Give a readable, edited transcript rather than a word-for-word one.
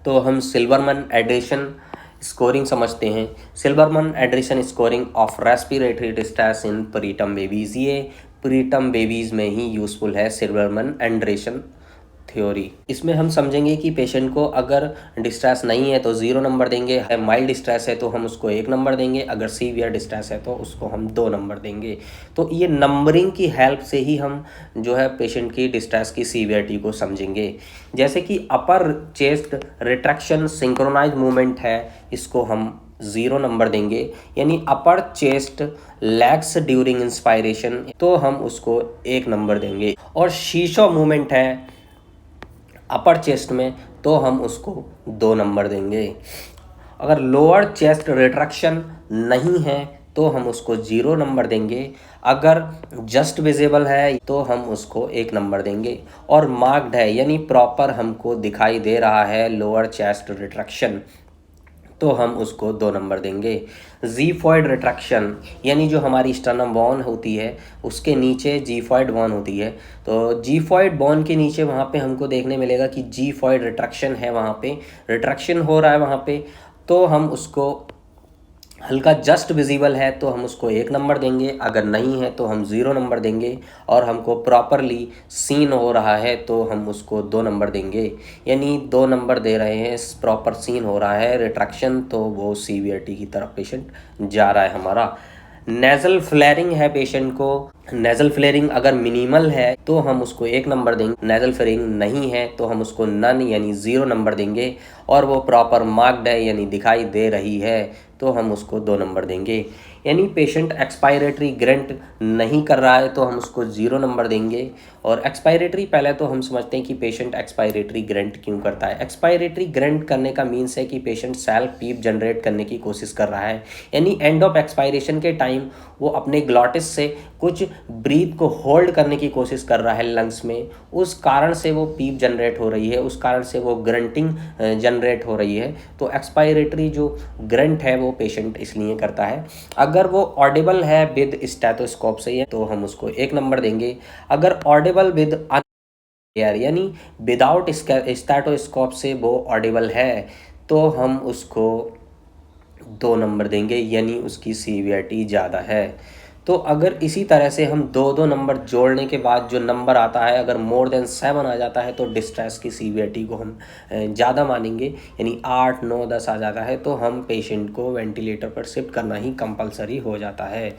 तो हम Silverman addition scoring समझते हैं। Silverman addition scoring of respiratory distress in preterm babies, ये प्रीटर्म बेबीज़ में ही यूज़फुल है सिल्वरमैन एडिशन थ्योरी। इसमें हम समझेंगे कि पेशेंट को अगर डिस्ट्रेस नहीं है तो 0 नंबर देंगे, है माइल्ड डिस्ट्रेस है तो हम उसको 1 नंबर देंगे, अगर सीवियर डिस्ट्रेस है तो उसको हम 2 नंबर देंगे। तो ये नंबरिंग की हेल्प से ही हम जो है पेशेंट की डिस्ट्रेस की सीवियरिटी को समझेंगे। जैसे कि upper chest retraction synchronize movement है, इसको हम 0 नंबर देंगे, यानी upper chest lags during inspiration तो हम उसको 1 नंबर देंगे। और शीशो मूवमेंट है अपर चेस्ट में तो हम उसको 2 नंबर देंगे। अगर लोअर चेस्ट रिट्रैक्शन नहीं है तो हम उसको 0 नंबर देंगे। अगर जस्ट विजिबल है तो हम उसको 1 नंबर देंगे। और मार्क्ड है यानी प्रॉपर हमको दिखाई दे रहा है लोअर चेस्ट रिट्रैक्शन तो हम उसको 2 नंबर देंगे। जीफॉइड रिट्रैक्शन यानी जो हमारी स्टर्नम बोन होती है उसके नीचे जीफॉइड बोन होती है, तो जीफॉइड बोन के नीचे वहाँ पे हमको देखने मिलेगा कि जीफॉइड रिट्रैक्शन है, वहाँ पे रिट्रैक्शन हो रहा है वहाँ पे, तो हम उसको हल्का जस्ट विजिबल है तो हम उसको 1 नंबर देंगे, अगर नहीं है तो हम 0 नंबर देंगे। और हमको प्रॉपरली सीन हो रहा है तो हम उसको 2 नंबर देंगे, यानी 2 नंबर दे रहे हैं। प्रॉपर सीन हो रहा है रिट्रैक्शन तो वो सीवियरिटी की तरफ पेशेंट जा रहा है हमारा। नेज़ल फ्लेयरिंग है पेशेंट को, नेज़ल फ्लेयरिंग अगर मिनिमल है तो हम उसको 1 नंबर देंगे, नेज़ल फ्लेयरिंग नहीं है तो हम उसको नन यानी 0 नंबर देंगे। और वो प्रॉपर मार्क्ड है यानी दिखाई दे रही है तो हम उसको 2 नंबर देंगे। यानी पेशेंट एक्सपायरेटरी ग्रंट नहीं कर रहा है तो हम उसको 0 नंबर देंगे। और एक्सपायरेटरी पहले तो हम समझते हैं कि पेशेंट एक्सपायरेटरी ग्रंट क्यों करता है। एक्सपायरेटरी ग्रंट करने का मीन्स है कि पेशेंट सेल्फ पीप जनरेट करने की कोशिश कर रहा है, यानी एंड ऑफ एक्सपायरेशन के टाइम वो अपने ग्लॉटिस से कुछ ब्रीथ को होल्ड करने की कोशिश कर रहा है लंग्स में, उस कारण से वो पीप जनरेट हो रही है, उस कारण से वो ग्रंटिंग जनरेट हो रही है। तो एक्सपायरेटरी जो ग्रंट है वो पेशेंट इसलिए करता है। अगर वो ऑडिबल है विद स्टेथोस्कोप से तो हम उसको 1 नंबर देंगे। अगर ऑडिबल विद यानी विदाउट स्टेथोस्कोप से वो ऑडिबल है तो हम उसको 2 नंबर देंगे, यानी उसकी सीवियरिटी ज़्यादा है। तो अगर इसी तरह से हम 2-2 नंबर जोड़ने के बाद जो नंबर आता है अगर मोर देन 7 आ जाता है तो डिस्ट्रेस की सीवियरिटी को हम ज़्यादा मानेंगे, यानी 8, 9, 10 आ जाता है तो हम पेशेंट को वेंटिलेटर पर शिफ्ट करना ही कंपलसरी हो जाता है।